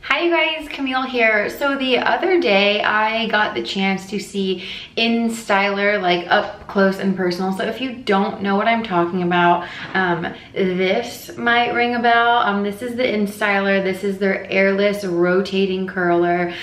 Hi you guys, Camille here. So the other day I got the chance to see InStyler like up close and personal. So if you don't know what I'm talking about, this might ring a bell. This is the InStyler. This is their airless rotating curler.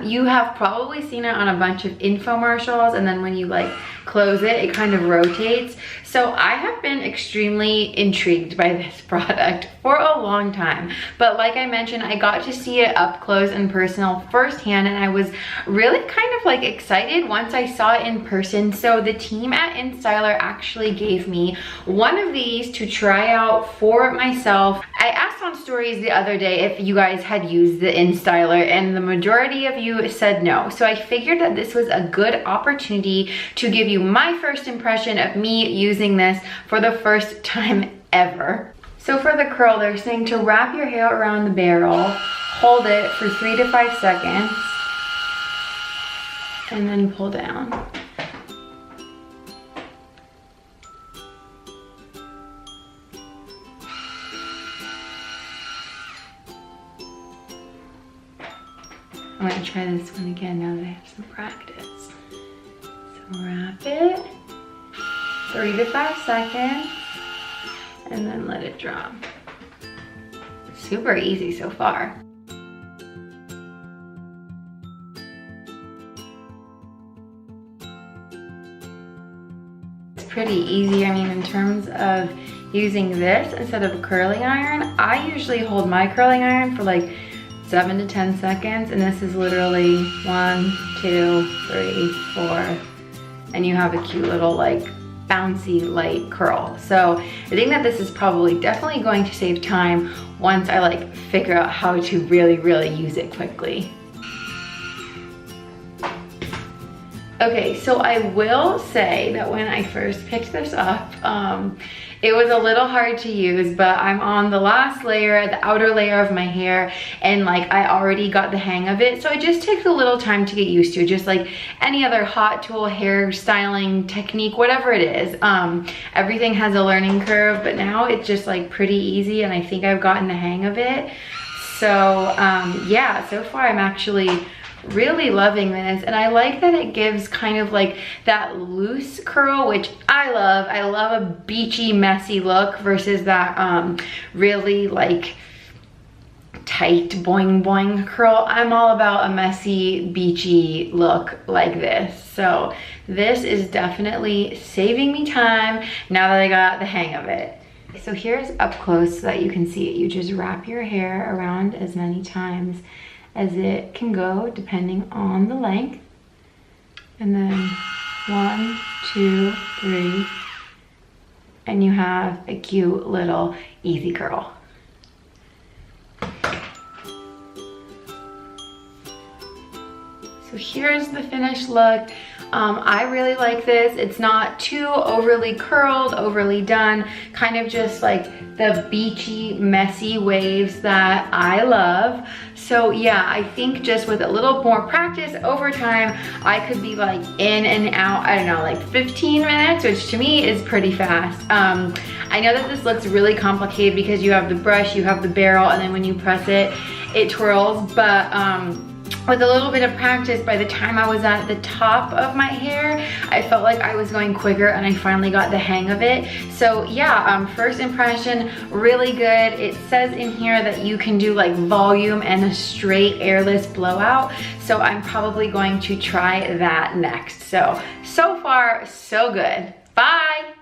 You have probably seen it on a bunch of infomercials, and then when you like close it, it kind of rotates. So I have been extremely intrigued by this product for a long time. But like I mentioned, I got to see it up close and personal firsthand, and I was really kind of like excited once I saw it in person. So the team at InStyler actually gave me one of these to try out for myself. I asked on stories the other day if you guys had used the InStyler, and the majority of you said no. So I figured that this was a good opportunity to give you my first impression of me using this for the first time ever. So for the curl, they're saying to wrap your hair around the barrel, hold it for 3 to 5 seconds, and then pull down. I'm gonna try this one again now that I have some practice. So wrap it, 3 to 5 seconds, and then let it drop. Super easy so far. It's pretty easy. I mean, in terms of using this instead of a curling iron, I usually hold my curling iron for like 7 to 10 seconds, and this is literally 1, 2, 3, 4, and you have a cute little like bouncy light curl. So I think that this is probably definitely going to save time once I like figure out how to really use it quickly. Okay, so I will say that when I first picked this up, it was a little hard to use, but I'm on the last layer, the outer layer of my hair, and like I already got the hang of it. So it just takes a little time to get used to, just like any other hot tool hair styling technique, whatever it is. Everything has a learning curve, but now it's just like pretty easy, and I think I've gotten the hang of it. So yeah, so far I'm actually really loving this, and I like that it gives kind of like that loose curl, which I love. I love a beachy, messy look versus that really like tight boing boing curl. I'm all about a messy, beachy look like this. So this is definitely saving me time now that I got the hang of it. So here's up close so that you can see it. You just wrap your hair around as many times as it can go depending on the length, and then 1, 2, 3, and you have a cute little easy curl. So here's the finished look. I really like this. It's not too overly curled, overly done, kind of just like the beachy, messy waves that I love. So yeah, I think just with a little more practice over time, I could be like in and out, I don't know, like 15 minutes, which to me is pretty fast. I know that this looks really complicated because you have the brush, you have the barrel, and then when you press it, it twirls, but with a little bit of practice, by the time I was at the top of my hair, I felt like I was going quicker, and I finally got the hang of it. So yeah, first impression, really good. It says in here that you can do like volume and a straight airless blowout. So I'm probably going to try that next. So far, so good. Bye.